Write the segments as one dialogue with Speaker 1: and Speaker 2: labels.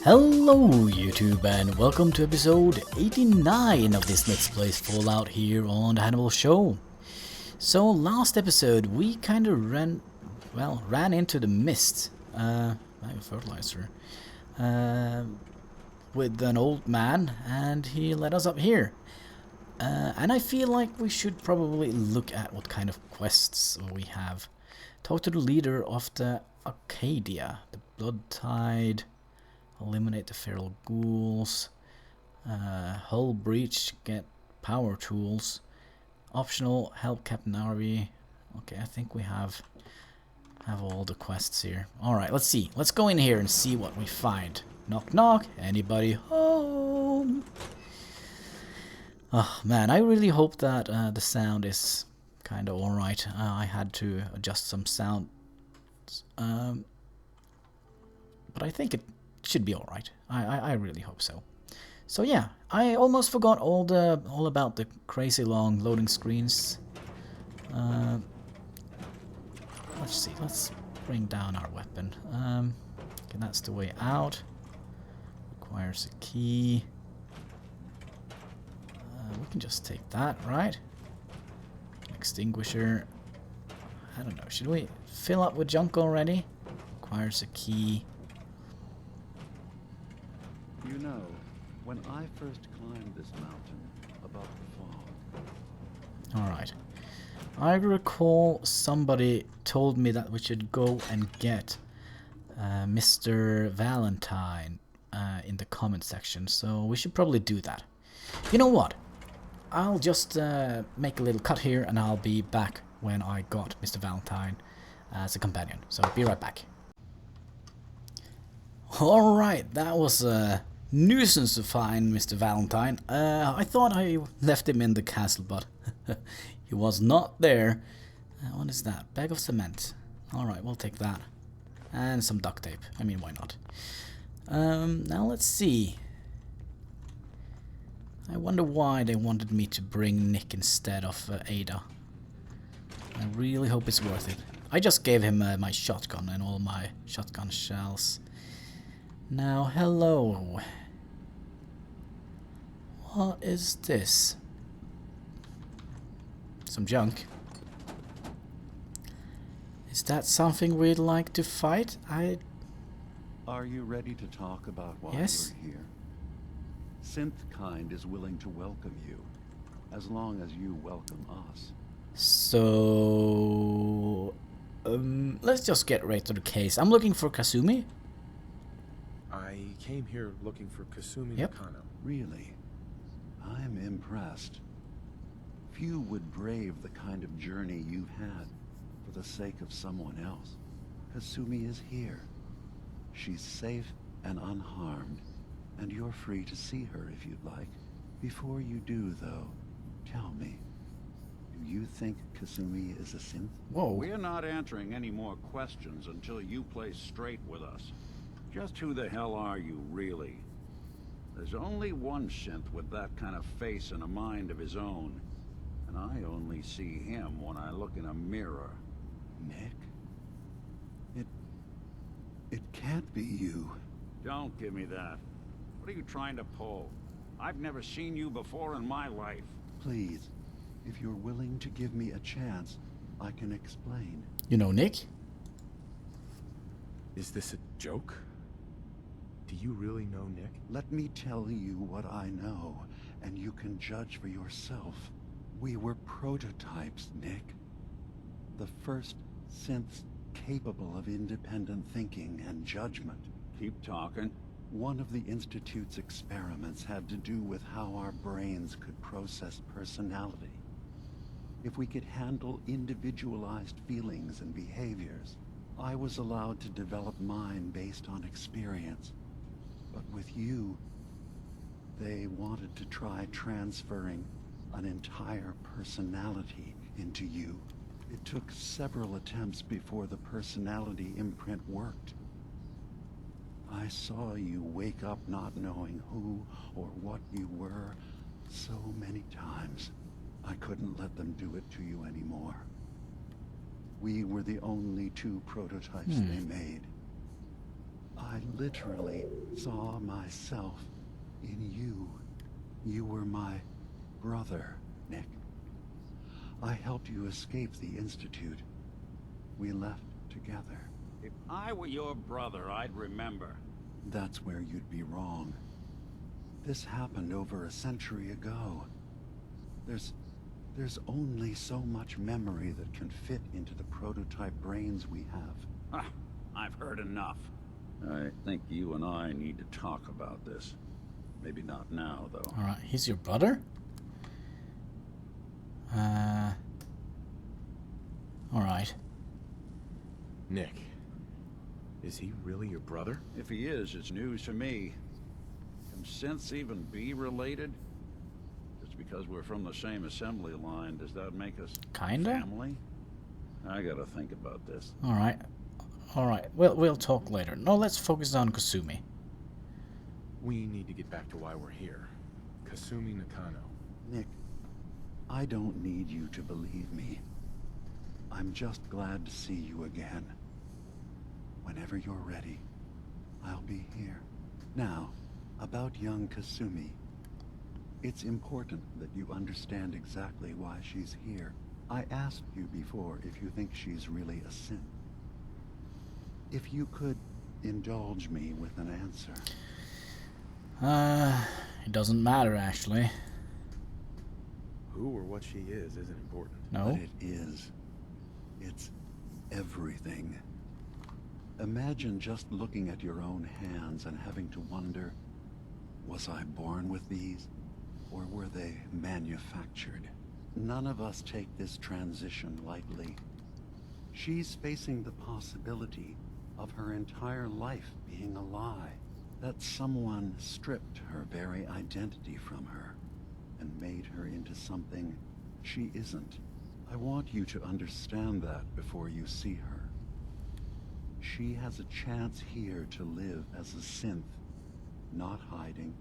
Speaker 1: Hello YouTube and welcome to episode 89 of this Let's Play Fallout here on the Hanniballshow. So last episode we kinda ran into the mist, fertilizer, with an old man, and he led us up here. And I feel like we should probably look at what kind of quests we have. Talk to the leader of the Arcadia, the Blood Tide. Eliminate the feral ghouls. Hull breach, get power tools. Optional, help Captain Arby. Okay, I think we have all the quests here. Alright, let's see. Let's go in here and see what we find. Knock knock, anybody home? Oh man, I really hope that the sound is kinda alright. I had to adjust some sound. But I think it should be alright. I really hope so. So yeah, I almost forgot all about the crazy long loading screens. Let's see, let's bring down our weapon. Okay, that's the way out. Requires a key. We can just take that, right? Extinguisher. I don't know, should we fill up with junk already? Requires a key.
Speaker 2: You know, when I first climbed this mountain above the fog.
Speaker 1: Alright. I recall somebody told me that we should go and get Mr. Valentine in the comment section, so we should probably do that. You know what? I'll just make a little cut here and I'll be back when I got Mr. Valentine as a companion. So be right back. Alright, that was a nuisance to find Mr. Valentine. I thought I left him in the castle, but he was not there. What is that? Bag of cement. Alright, we'll take that. And some duct tape. I mean, why not? Now let's see. I wonder why they wanted me to bring Nick instead of Ada. I really hope it's worth it. I just gave him my shotgun and all my shotgun shells. Now, hello. What is this? Some junk. Is that something we'd like to fight?
Speaker 2: Are you ready to talk about why
Speaker 1: Yes.
Speaker 2: you're here? Synth-kind is willing to welcome you, as long as you welcome us.
Speaker 1: So... let's just get right to the case. I'm looking for Kasumi.
Speaker 3: I came here looking for Kasumi
Speaker 1: Yep.
Speaker 3: Nakano.
Speaker 2: Really? I'm impressed. Few would brave the kind of journey you've had for the sake of someone else. Kasumi is here. She's safe and unharmed, and you're free to see her if you'd like. Before you do, though, tell me, do you think Kasumi is a synth?
Speaker 1: Whoa.
Speaker 4: We're not answering any more questions until you play straight with us. Just who the hell are you, really? There's only one synth with that kind of face and a mind of his own. And I only see him when I look in a mirror.
Speaker 2: Nick? It can't be you.
Speaker 4: Don't give me that. What are you trying to pull? I've never seen you before in my life.
Speaker 2: Please, if you're willing to give me a chance, I can explain.
Speaker 1: You know Nick?
Speaker 3: Is this a joke? Do you really know Nick?
Speaker 2: Let me tell you what I know, and you can judge for yourself. We were prototypes, Nick. The first synths capable of independent thinking and judgment.
Speaker 4: Keep talking.
Speaker 2: One of the Institute's experiments had to do with how our brains could process personality. If we could handle individualized feelings and behaviors, I was allowed to develop mine based on experience. But with you, they wanted to try transferring an entire personality into you. It took several attempts before the personality imprint worked. I saw you wake up not knowing who or what you were so many times. I couldn't let them do it to you anymore. We were the only two prototypes they made. I literally saw myself in you. You were my brother, Nick. I helped you escape the Institute. We left together.
Speaker 4: If I were your brother, I'd remember.
Speaker 2: That's where you'd be wrong. This happened over a century ago. There's only so much memory that can fit into the prototype brains we have.
Speaker 4: Ah, I've heard enough. I think you and I need to talk about this. Maybe not now, though.
Speaker 1: Alright, he's your brother? Alright.
Speaker 3: Nick, is he really your brother?
Speaker 4: If he is, it's news to me. Can synths even be related? Just because we're from the same assembly line, does that make us
Speaker 1: Kinda?
Speaker 4: family? I gotta think about this.
Speaker 1: Alright. Alright, we'll talk later. No, let's focus on Kasumi.
Speaker 3: We need to get back to why we're here. Kasumi Nakano.
Speaker 2: Nick, I don't need you to believe me. I'm just glad to see you again. Whenever you're ready, I'll be here. Now, about young Kasumi. It's important that you understand exactly why she's here. I asked you before if you think she's really a synth. If you could indulge me with an answer.
Speaker 1: It doesn't matter, actually.
Speaker 3: Who or what she is isn't important.
Speaker 1: No?
Speaker 2: But it is. It's everything. Imagine just looking at your own hands and having to wonder, was I born with these? Or were they manufactured? None of us take this transition lightly. She's facing the possibility of her entire life being a lie. That someone stripped her very identity from her and made her into something she isn't. I want you to understand that before you see her. She has a chance here to live as a synth, not hiding,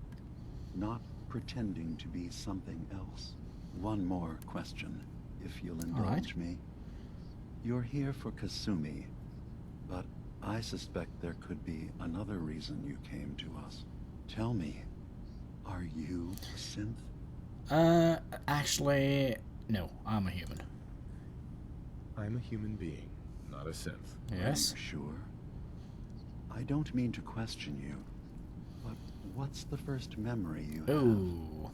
Speaker 2: not pretending to be something else. One more question, if you'll indulge me. You're here for Kasumi, but I suspect there could be another reason you came to us. Tell me, are you a synth?
Speaker 1: Actually, no, I'm a human.
Speaker 3: I'm a human being, not a synth.
Speaker 1: Yes?
Speaker 2: Are you sure? I don't mean to question you, but what's the first memory you have?
Speaker 1: Ooh.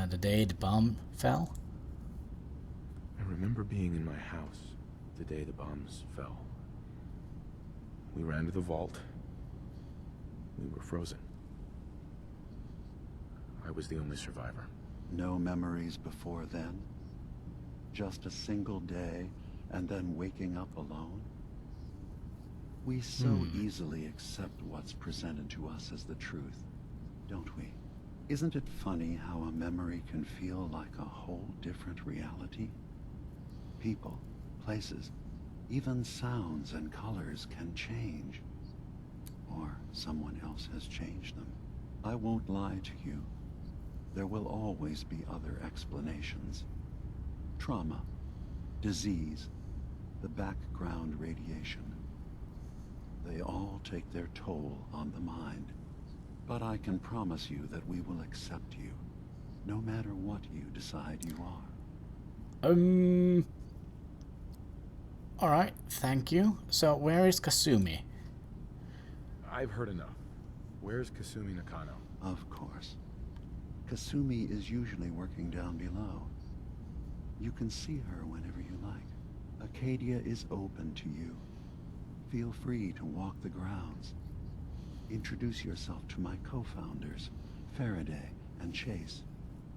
Speaker 1: The day the bomb fell?
Speaker 3: I remember being in my house the day the bombs fell. We ran to the vault. We were frozen. I was the only survivor.
Speaker 2: No memories before then? Just a single day, and then waking up alone? We so easily accept what's presented to us as the truth, don't we? Isn't it funny how a memory can feel like a whole different reality? People, places, even sounds and colors can change. Or someone else has changed them. I won't lie to you. There will always be other explanations. Trauma, disease, the background radiation. They all take their toll on the mind. But I can promise you that we will accept you, no matter what you decide you are.
Speaker 1: Alright, thank you. So, where is Kasumi?
Speaker 3: I've heard enough. Where's Kasumi Nakano?
Speaker 2: Of course. Kasumi is usually working down below. You can see her whenever you like. Arcadia is open to you. Feel free to walk the grounds. Introduce yourself to my co-founders, Faraday and Chase.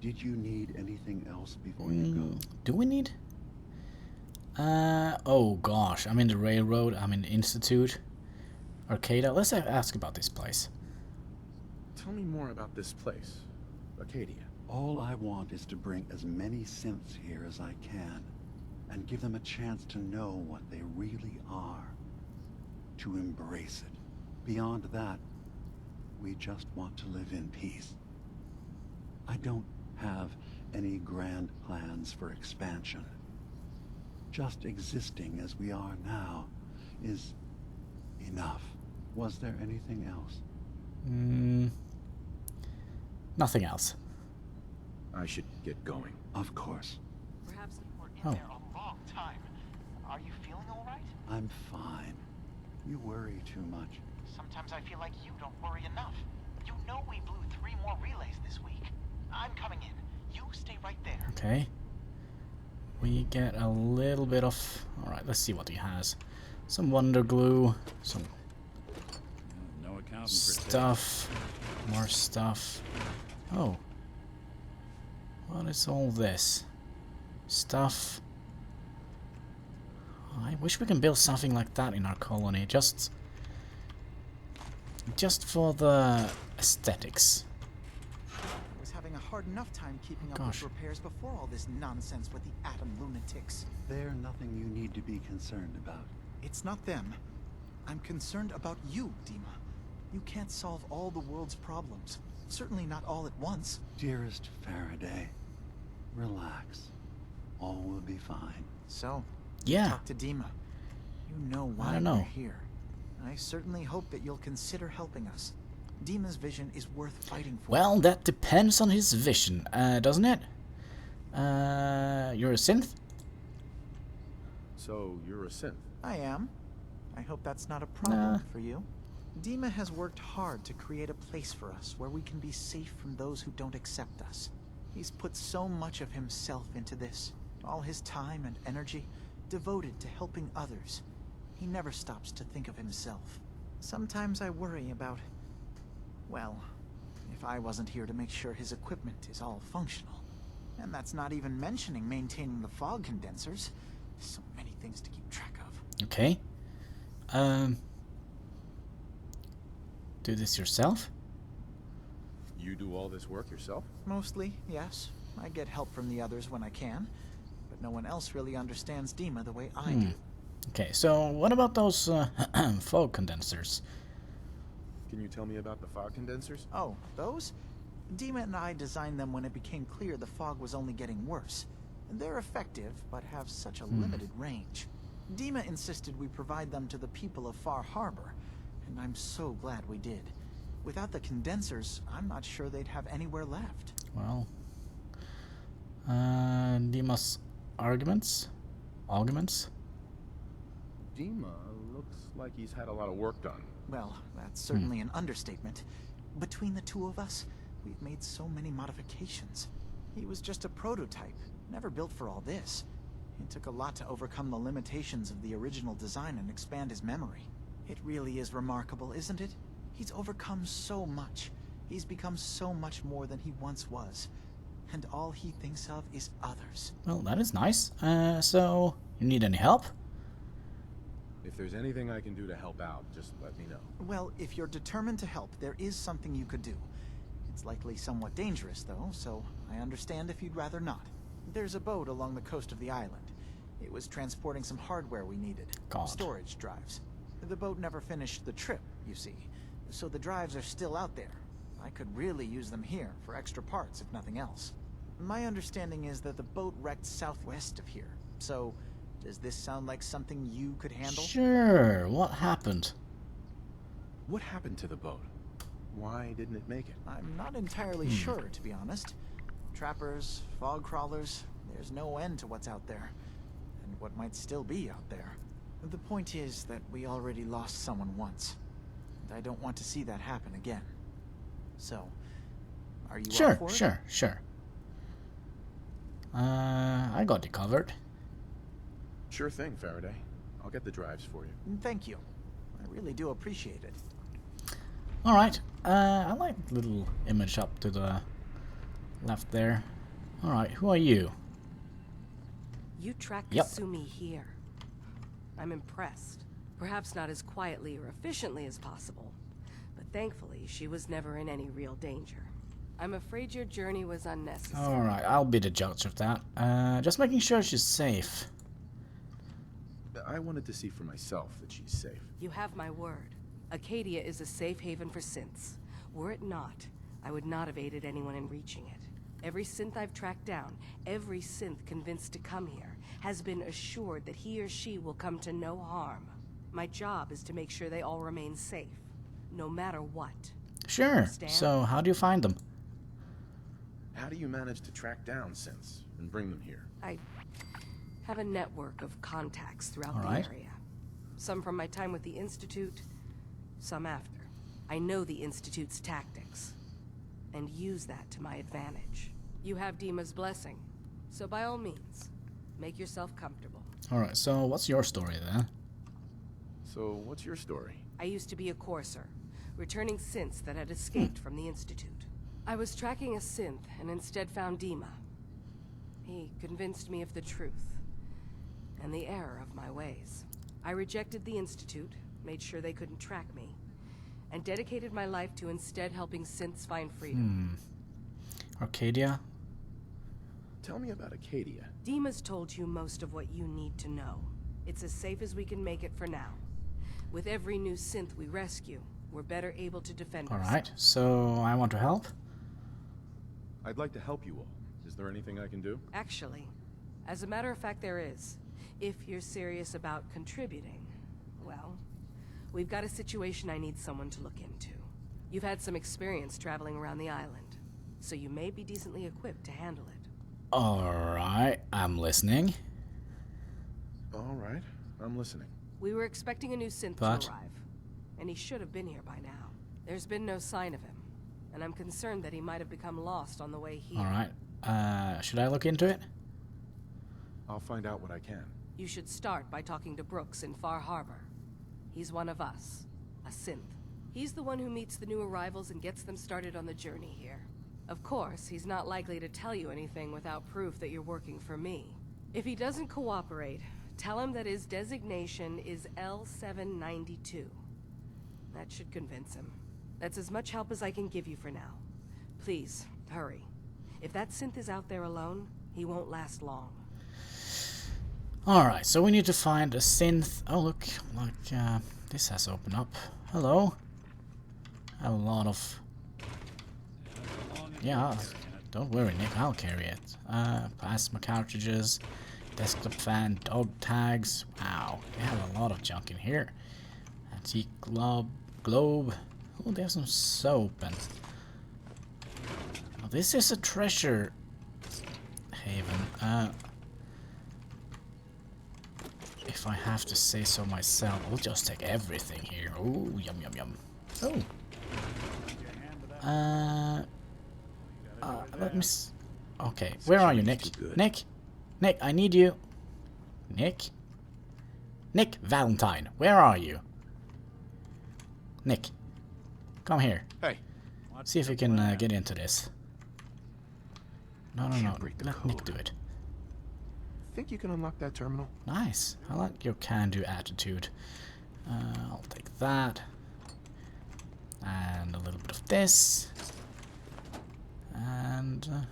Speaker 2: Did you need anything else before you go?
Speaker 1: Do we need? Oh gosh, I'm in the railroad, I'm in the Institute. Arcadia, let's ask about this place.
Speaker 3: Tell me more about this place, Arcadia.
Speaker 2: All I want is to bring as many synths here as I can, and give them a chance to know what they really are. To embrace it. Beyond that, we just want to live in peace. I don't have any grand plans for expansion. just existing as we are now is enough. Was there anything else?
Speaker 1: Nothing else.
Speaker 3: I should get going.
Speaker 2: Of course.
Speaker 5: Perhaps we were in
Speaker 1: Oh.
Speaker 5: there a long time. Are you feeling all right?
Speaker 2: I'm fine. You worry too much.
Speaker 5: Sometimes I feel like you don't worry enough. You know we blew 3 more relays this week. I'm coming in. You stay right there.
Speaker 1: Okay. We get a little bit of... Alright, let's see what he has. Some wonder glue, some
Speaker 4: No accounting for
Speaker 1: stuff, more stuff. Oh. What is all this? Stuff. I wish we can build something like that in our colony, just for the aesthetics.
Speaker 5: I was having a hard enough time keeping up
Speaker 1: Gosh.
Speaker 5: with repairs before all this nonsense with the atom lunatics.
Speaker 2: They're nothing you need to be concerned about.
Speaker 5: It's not them. I'm concerned about you, Dima. You can't solve all the world's problems. Certainly not all at once.
Speaker 2: Dearest Faraday, relax. All will be fine.
Speaker 5: So,
Speaker 1: Yeah.
Speaker 5: talk to Dima. You know why
Speaker 1: don't know.
Speaker 5: we're here. I certainly hope that you'll consider helping us. Dima's vision is worth fighting for.
Speaker 1: Well, that depends on his vision, doesn't it? You're a synth?
Speaker 3: So, you're a synth.
Speaker 5: I am. I hope that's not a problem
Speaker 1: Nah.
Speaker 5: for you. Dima has worked hard to create a place for us where we can be safe from those who don't accept us. He's put so much of himself into this, all his time and energy devoted to helping others. He never stops to think of himself. Sometimes I worry about, well, if I wasn't here to make sure his equipment is all functional. And that's not even mentioning maintaining the fog condensers. So many things to keep track of.
Speaker 1: Okay. Do this yourself?
Speaker 3: You do all this work yourself?
Speaker 5: Mostly, yes. I get help from the others when I can. But no one else really understands Dima the way I do.
Speaker 1: Okay, so what about those fog condensers?
Speaker 3: Can you tell me about the fog condensers?
Speaker 5: Oh, those? Dima and I designed them when it became clear the fog was only getting worse. They're effective, but have such a limited range. Dima insisted we provide them to the people of Far Harbor, and I'm so glad we did. Without the condensers, I'm not sure they'd have anywhere left.
Speaker 1: Well, Dima's arguments?
Speaker 3: Dima looks like he's had a lot of work done.
Speaker 5: Well, that's certainly an understatement. Between the two of us, we've made so many modifications. He was just a prototype, never built for all this. It took a lot to overcome the limitations of the original design and expand his memory. It really is remarkable, isn't it? He's overcome so much. He's become so much more than he once was. And all he thinks of is others.
Speaker 1: Well, that is nice. So, you need any help?
Speaker 3: If there's anything I can do to help out, just let me know.
Speaker 5: Well, if you're determined to help, there is something you could do. It's likely somewhat dangerous, though, so I understand if you'd rather not. There's a boat along the coast of the island. It was transporting some hardware we needed.
Speaker 1: God.
Speaker 5: Storage drives. The boat never finished the trip, you see, so the drives are still out there. I could really use them here for extra parts, if nothing else. My understanding is that the boat wrecked southwest of here, so does this sound like something you could handle?
Speaker 1: Sure. What happened?
Speaker 3: What happened to the boat? Why didn't it make it?
Speaker 5: I'm not entirely sure, to be honest. Trappers, fog crawlers, there's no end to what's out there. And what might still be out there. The point is that we already lost someone once. And I don't want to see that happen again. So, are you up for it?
Speaker 1: Sure. I got you covered.
Speaker 3: Sure thing, Faraday. I'll get the drives for you.
Speaker 5: Thank you. I really do appreciate it.
Speaker 1: Alright, I like the little image up to the left there. Alright, who are you?
Speaker 6: You tracked
Speaker 1: Yep.
Speaker 6: Kasumi here. I'm impressed. Perhaps not as quietly or efficiently as possible, but thankfully she was never in any real danger. I'm afraid your journey was unnecessary.
Speaker 1: Alright, I'll be the judge of that. Just making sure she's safe.
Speaker 3: I wanted to see for myself that she's safe.
Speaker 6: You have my word. Arcadia is a safe haven for synths. Were it not, I would not have aided anyone in reaching it. Every synth I've tracked down, every synth convinced to come here, has been assured that he or she will come to no harm. My job is to make sure they all remain safe, no matter what.
Speaker 1: Sure.
Speaker 6: Understand?
Speaker 1: So how do you find them?
Speaker 3: How do you manage to track down synths and bring them here?
Speaker 6: I have a network of contacts throughout
Speaker 1: All
Speaker 6: the
Speaker 1: right.
Speaker 6: area. Some from my time with the Institute, some after. I know the Institute's tactics, and use that to my advantage. You have Dima's blessing, so by all means, make yourself comfortable.
Speaker 1: Alright, so what's your story then?
Speaker 3: So, what's your story?
Speaker 6: I used to be a courser, returning synths that had escaped from the Institute. I was tracking a synth and instead found Dima. He convinced me of the truth, and the error of my ways. I rejected the Institute, made sure they couldn't track me, and dedicated my life to instead helping synths find freedom.
Speaker 1: Arcadia?
Speaker 3: Tell me about Arcadia.
Speaker 6: Dima's told you most of what you need to know. It's as safe as we can make it for now. With every new synth we rescue, we're better able to defend ourselves.
Speaker 1: Alright, so I want to help?
Speaker 3: I'd like to help you all. Is there anything I can do?
Speaker 6: Actually, as a matter of fact, there is. If you're serious about contributing, well, we've got a situation I need someone to look into. You've had some experience traveling around the island, so you may be decently equipped to handle it.
Speaker 1: Alright, I'm listening.
Speaker 3: Alright, I'm listening.
Speaker 6: We were expecting a new synth
Speaker 1: But?
Speaker 6: to arrive, and he should have been here by now. There's been no sign of him, and I'm concerned that he might have become lost on the way here.
Speaker 1: Alright, should I look into it?
Speaker 3: I'll find out what I can.
Speaker 6: You should start by talking to Brooks in Far Harbor. He's one of us, a synth. He's the one who meets the new arrivals and gets them started on the journey here. Of course, he's not likely to tell you anything without proof that you're working for me. If he doesn't cooperate, tell him that his designation is L792. That should convince him. That's as much help as I can give you for now. Please, hurry. If that synth is out there alone, he won't last long.
Speaker 1: Alright, so we need to find a synth. Oh, look, like, this has opened up. Hello. I have a lot of... Yeah, don't worry, Nick, I'll carry it. Plasma cartridges, desktop fan, dog tags. Wow, they have a lot of junk in here. Antique globe. Oh, they have some soap and... Oh, this is a treasure haven. If I have to say so myself, I'll just take everything here. Oh, yum yum yum. Oh. Let me okay, where are you, Nick? Nick? Nick, I need you. Nick? Nick Valentine, where are you? Nick, come here.
Speaker 3: Hey.
Speaker 1: See if we can get into this. No. Let Nick do it.
Speaker 3: Think you can unlock that terminal?
Speaker 1: Nice. I like your can-do attitude. I'll take that. And a little bit of this. And...
Speaker 4: Some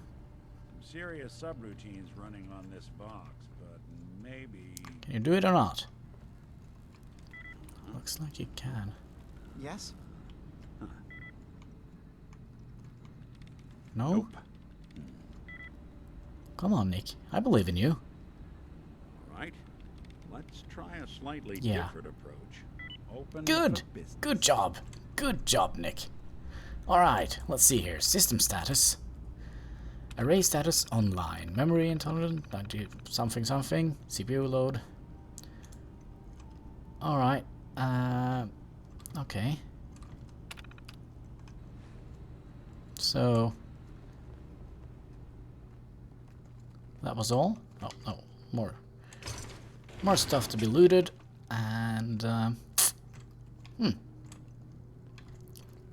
Speaker 4: serious subroutines running on this box, but maybe...
Speaker 1: can you do it or not? Looks like you can.
Speaker 5: Yes?
Speaker 1: No?
Speaker 3: Nope.
Speaker 1: Come on, Nick. I believe in you.
Speaker 4: Right? Let's try a slightly
Speaker 1: Yeah.
Speaker 4: different approach. Open
Speaker 1: Good.
Speaker 4: for business.
Speaker 1: Good job. Good job, Nick. Alright, let's see here. System status. Array status online. Memory intolerant. Something. CPU load. Alright. Okay. So... that was all? Oh, no. More stuff to be looted. And...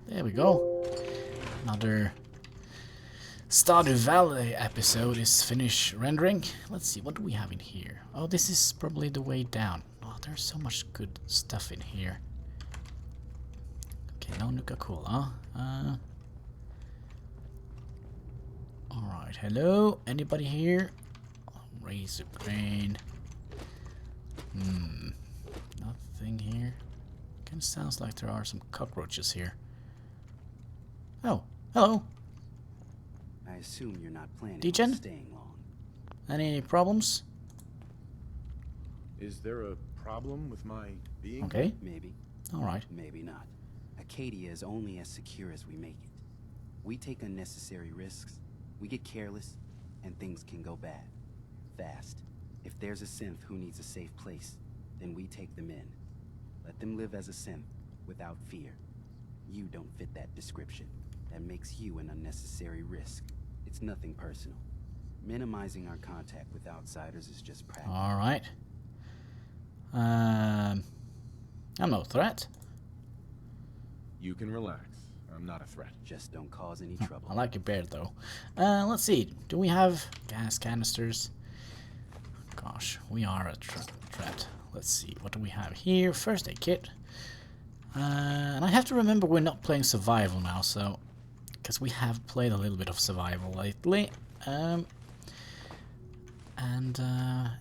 Speaker 1: there we go. Another Stardew Valley episode is finished rendering. Let's see, what do we have in here? Oh, this is probably the way down. Oh, there's so much good stuff in here. Okay, no Nuka-Cola. Alright, hello? Anybody here? Oh, razor grain. Nothing here. Kinda sounds like there are some cockroaches here. Oh, hello.
Speaker 7: I assume you're not planning
Speaker 1: Degen?
Speaker 7: on staying long.
Speaker 1: Any problems?
Speaker 3: Is there a problem with my being
Speaker 1: Okay.
Speaker 3: here?
Speaker 7: Maybe,
Speaker 1: Alright.
Speaker 7: maybe not. Arcadia is only as secure as we make it. We take unnecessary risks, we get careless, and things can go bad. Fast. If there's a synth who needs a safe place, then we take them in. Let them live as a synth, without fear. You don't fit that description. That makes you an unnecessary risk. It's nothing personal. Minimizing our contact with outsiders is just practice.
Speaker 1: Alright. I'm no threat.
Speaker 3: You can relax. I'm not a threat.
Speaker 7: Just don't cause any trouble.
Speaker 1: I like your beard though. Let's see. Do we have gas canisters? Gosh, we are a threat. Let's see. What do we have here? First aid kit. And I have to remember we're not playing survival now, so because we have played a little bit of survival lately. And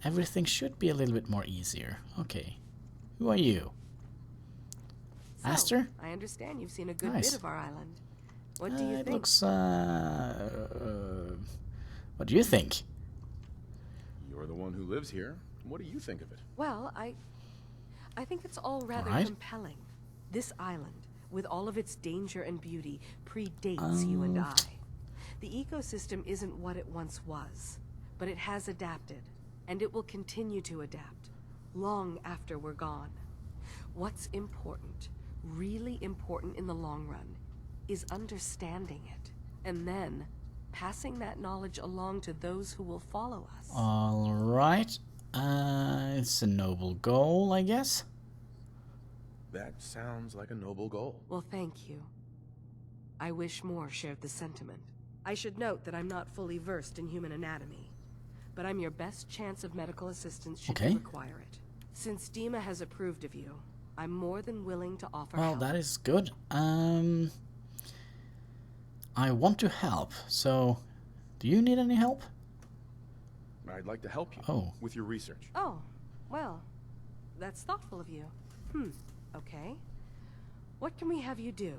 Speaker 1: everything should be a little bit more easier. Okay. Who are you?
Speaker 6: So,
Speaker 1: Aster?
Speaker 6: I understand you've seen a good
Speaker 1: Nice.
Speaker 6: bit of our island. What do you
Speaker 1: It
Speaker 6: think?
Speaker 1: looks, what do you think?
Speaker 3: You're the one who lives here. What do you think of it?
Speaker 6: Well, I think it's all rather
Speaker 1: Alright.
Speaker 6: compelling. This island, with all of its danger and beauty, predates you and I. The ecosystem isn't what it once was, but it has adapted, and it will continue to adapt, long after we're gone. What's important, really important in the long run, is understanding it, and then passing that knowledge along to those who will follow us.
Speaker 1: Alright. It's a noble goal, I guess.
Speaker 3: That sounds like a noble goal.
Speaker 6: Well, thank you. I wish more shared the sentiment. I should note that I'm not fully versed in human anatomy, but I'm your best chance of medical assistance should
Speaker 1: Okay.
Speaker 6: you require it. Since s.p.e.c.i.a.l has approved of you, I'm more than willing to offer
Speaker 1: Well,
Speaker 6: help.
Speaker 1: that is good. I want to help, so do you need any help?
Speaker 3: I'd like to help you
Speaker 1: Oh.
Speaker 3: with your research.
Speaker 6: Oh, well, that's thoughtful of you. Okay. What can we have you do?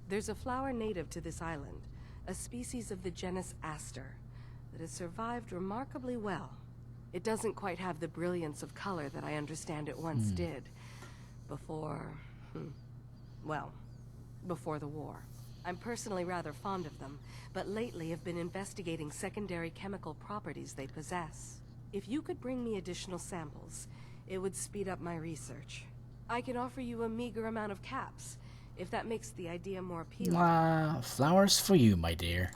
Speaker 6: There's a flower native to this island, a species of the genus Aster, that has survived remarkably well. It doesn't quite have the brilliance of color that I understand it once did. Before, well, before the war. I'm personally rather fond of them, but lately have been investigating secondary chemical properties they possess. If you could bring me additional samples, it would speed up my research. I can offer you a meager amount of caps, if that makes the idea more appealing.
Speaker 1: Flowers for you, my dear.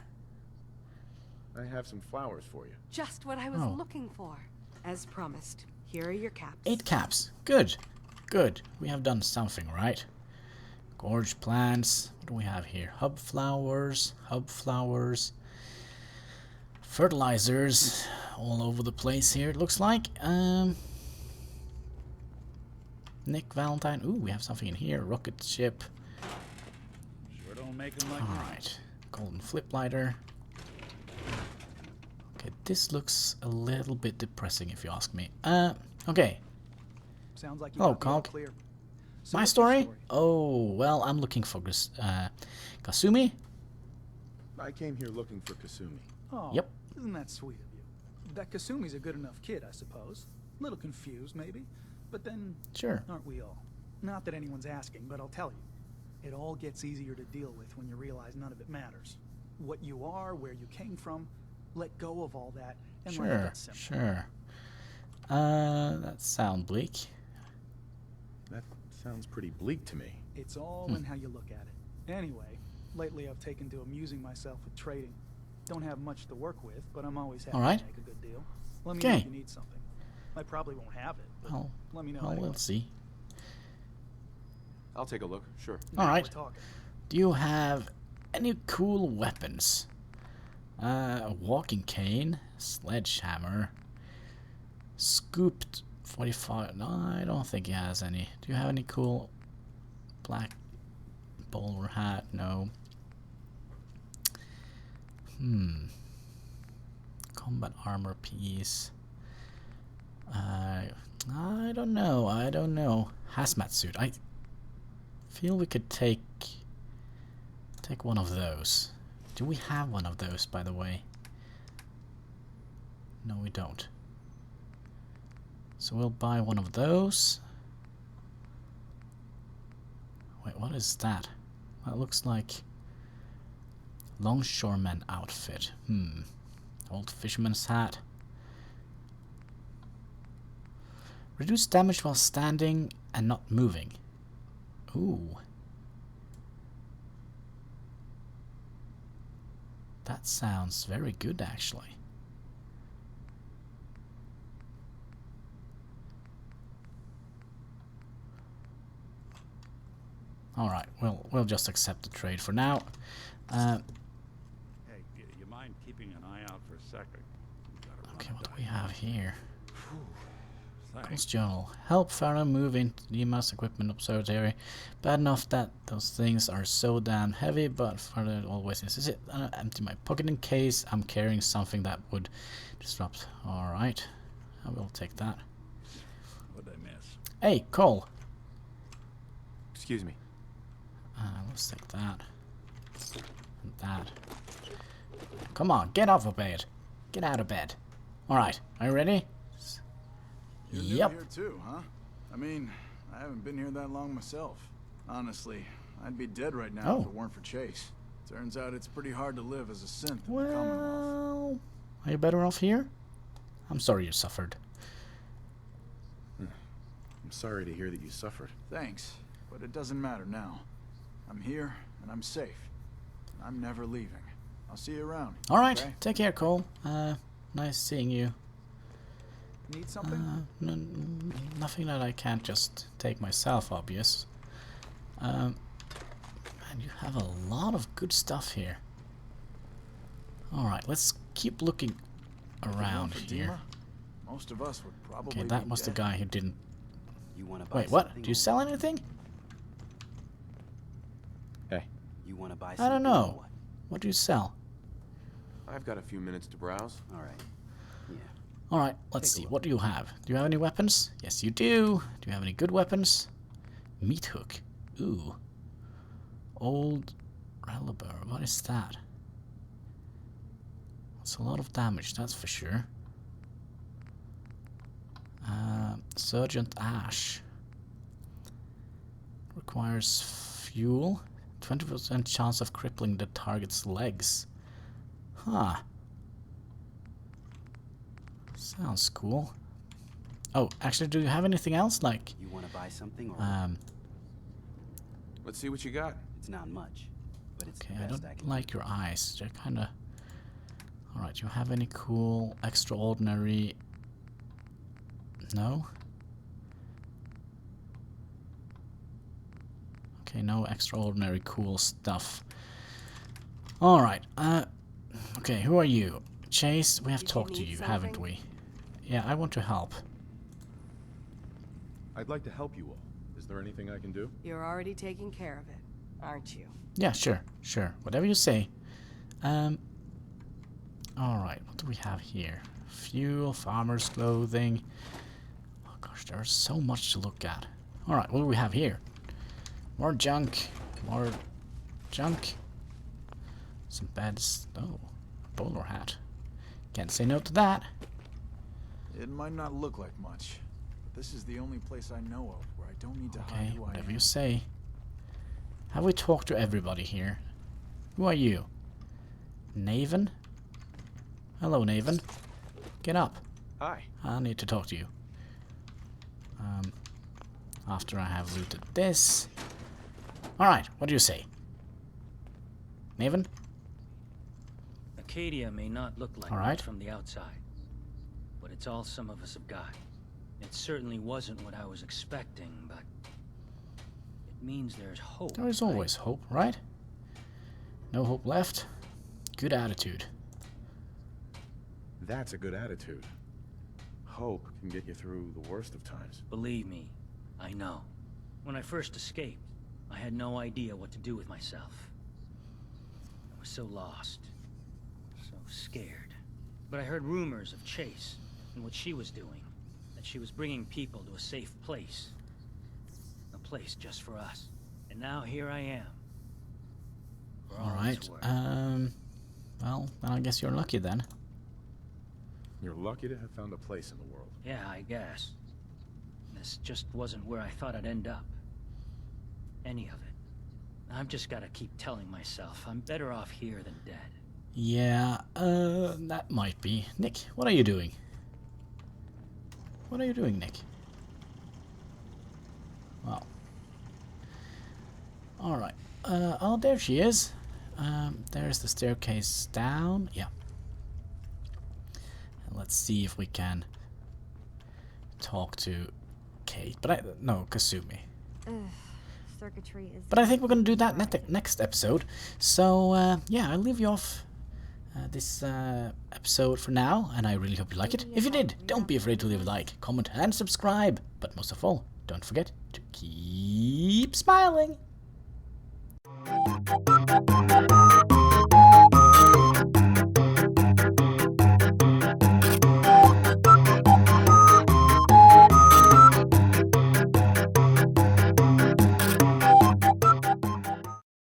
Speaker 3: I have some flowers for you.
Speaker 6: Just what I was
Speaker 1: Oh.
Speaker 6: looking for. As promised, here are your caps.
Speaker 1: 8 caps. Good. Good. We have done something, right? Gorge plants. What do we have here? Hub flowers. Fertilizers. All over the place here, it looks like. Nick Valentine. Ooh, we have something in here. Rocket ship.
Speaker 4: Sure don't make them like
Speaker 1: Alright. Golden flip lighter. Okay, this looks a little bit depressing if you ask me. Okay.
Speaker 8: Sounds like you
Speaker 1: Hello,
Speaker 8: got me all
Speaker 1: Conk.
Speaker 8: clear. So
Speaker 1: My
Speaker 8: what's your
Speaker 1: story? Oh, well, I'm looking for Kasumi.
Speaker 3: I came here looking for Kasumi.
Speaker 8: Oh,
Speaker 1: Yep.
Speaker 8: Isn't that sweet of you? That Kasumi's a good enough kid, I suppose. Little confused, maybe. But then,
Speaker 1: Sure.
Speaker 8: aren't we all? Not that anyone's asking, but I'll tell you. It all gets easier to deal with when you realize none of it matters. What you are, where you came from, let go of all that, and life
Speaker 1: Sure,
Speaker 8: gets simple.
Speaker 1: sure. That sounds bleak.
Speaker 3: That sounds pretty bleak to me.
Speaker 8: It's all in how you look at it. Anyway, lately I've taken to amusing myself with trading. Don't have much to work with, but I'm always happy
Speaker 1: Alright.
Speaker 8: to make a good deal. Let me know
Speaker 1: Okay.
Speaker 8: if you need something. I probably won't have it, but
Speaker 1: Well,
Speaker 8: let me know
Speaker 1: well,
Speaker 8: anyway.
Speaker 1: we'll see.
Speaker 3: I'll take a look, sure.
Speaker 8: Now
Speaker 1: Alright.
Speaker 8: we're talking.
Speaker 1: Do you have any cool weapons? A walking cane, sledgehammer, scooped 45. No, I don't think he has any. Do you have any cool black bowler hat? No. Combat armor piece. I don't know. Hazmat suit. I feel we could take one of those. Do we have one of those, by the way? No, we don't. So we'll buy one of those. Wait, what is that? That looks like longshoreman outfit. Old fisherman's hat. Reduce damage while standing and not moving. Ooh. That sounds very good, actually. Alright, we'll just accept the trade for now.
Speaker 4: Hey, you mind keeping an eye out for a second?
Speaker 1: Okay, what do we have here?
Speaker 4: Thanks.
Speaker 1: Cole's journal. Help Farah move into Dima's equipment observatory. Bad enough that those things are so damn heavy, but Farah always insists. Empty my pocket in case I'm carrying something that would disrupt. Alright, I will take that.
Speaker 4: What'd I miss?
Speaker 1: Hey, Cole.
Speaker 3: Excuse me.
Speaker 1: Let's take that. And that. Come on, get off of bed. Get out of bed. Alright, are you ready?
Speaker 9: You're
Speaker 1: Yep.
Speaker 9: new here too, huh? I mean, I haven't been here that long myself. Honestly, I'd be dead right now if it weren't for Chase. Turns out it's pretty hard to live as a synth in the Commonwealth.
Speaker 1: Well, are you better off here? I'm sorry you suffered.
Speaker 3: I'm sorry to hear that you suffered.
Speaker 9: Thanks, but it doesn't matter now. I'm here, and I'm safe. I'm never leaving. I'll see you around.
Speaker 1: Alright,
Speaker 9: okay?
Speaker 1: take care, Cole. Nice seeing you.
Speaker 9: Need something?
Speaker 1: Nothing that I can't just take myself, obvious. And you have a lot of good stuff here. Alright, let's keep looking around
Speaker 9: For
Speaker 1: here.
Speaker 9: Dima, most of us would probably
Speaker 1: Okay, that
Speaker 9: be
Speaker 1: was the
Speaker 9: dead.
Speaker 1: guy who didn't...
Speaker 7: You want to buy
Speaker 1: Wait, what?
Speaker 7: something
Speaker 1: Do you
Speaker 7: or
Speaker 1: sell
Speaker 7: what?
Speaker 1: anything?
Speaker 3: Hey,
Speaker 7: You want to buy
Speaker 1: I
Speaker 7: something
Speaker 1: don't
Speaker 7: or
Speaker 1: know.
Speaker 7: what?
Speaker 1: What do you sell?
Speaker 3: I've got a few minutes to browse.
Speaker 7: All right. Yeah.
Speaker 1: Alright, let's see. What do you have? Do you have any weapons? Yes, you do. Do you have any good weapons? Meat hook. Ooh. Old Reliber. What is that? It's a lot of damage, that's for sure. Sergeant Ash. Requires fuel. 20% chance of crippling the target's legs. Huh. Sounds cool. Oh, actually, do you have anything else? Like,
Speaker 7: You want to buy something or what?
Speaker 3: Let's see what you got.
Speaker 7: It's not much, but it's
Speaker 1: okay,
Speaker 7: the
Speaker 1: I
Speaker 7: best
Speaker 1: don't
Speaker 7: can
Speaker 1: like your eyes. They're kind of... Alright, do you have any cool, extraordinary... No? Okay, no extraordinary cool stuff. Alright, okay, who are you? Chase, we have
Speaker 6: Did you
Speaker 1: talked to
Speaker 6: need
Speaker 1: you, haven't
Speaker 6: something?
Speaker 1: we? Yeah, I want to help.
Speaker 3: I'd like to help you all. Is there anything I can do?
Speaker 6: You're already taking care of it, aren't you?
Speaker 1: Yeah, sure, sure. Whatever you say. Alright, what do we have here? Fuel, farmer's clothing. Oh gosh, there's so much to look at. Alright, what do we have here? More junk. More junk. Some beds. Oh, bowler hat. Can't say no to that.
Speaker 9: It might not look like much, but this is the only place I know of where I don't need to hide
Speaker 1: Okay,
Speaker 9: who I
Speaker 1: whatever
Speaker 9: am.
Speaker 1: you say. Have we talked to everybody here? Who are you? Naven? Hello, Naven. Get up.
Speaker 3: Hi.
Speaker 1: I need to talk to you. After I have looted this. Alright, what do you say? Naven?
Speaker 10: Arcadia may not look like
Speaker 1: All
Speaker 10: much
Speaker 1: right.
Speaker 10: from the outside, but it's all some of us have got. It certainly wasn't what I was expecting, but it means there's hope.
Speaker 1: There is
Speaker 10: right?
Speaker 1: always hope, right? No hope left. Good attitude.
Speaker 3: That's a good attitude. Hope can get you through the worst of times.
Speaker 10: Believe me, I know. When I first escaped, I had no idea what to do with myself. I was so lost, so scared. But I heard rumors of Chase and what she was doing, that she was bringing people to a safe place. A place just for us. And now here I am. For all
Speaker 1: Alright,
Speaker 10: it's worth.
Speaker 1: well, then I guess you're lucky then.
Speaker 3: You're lucky to have found a place in the world.
Speaker 10: Yeah, I guess. this just wasn't where I thought I'd end up. Any of it. I've just gotta keep telling myself I'm better off here than dead.
Speaker 1: Yeah, that might be. Nick, what are you doing? What are you doing, Nick? Well. Alright. Oh, there she is. There's the staircase down. Yeah. And let's see if we can talk to Kate. No, Kasumi.
Speaker 11: Circuitry is...
Speaker 1: But I think we're going to do that next episode. So, yeah, I'll leave you off this episode for now, and I really hope you like it. If you did, don't be afraid to leave a like, comment, and subscribe. But most of all, don't forget to keep smiling.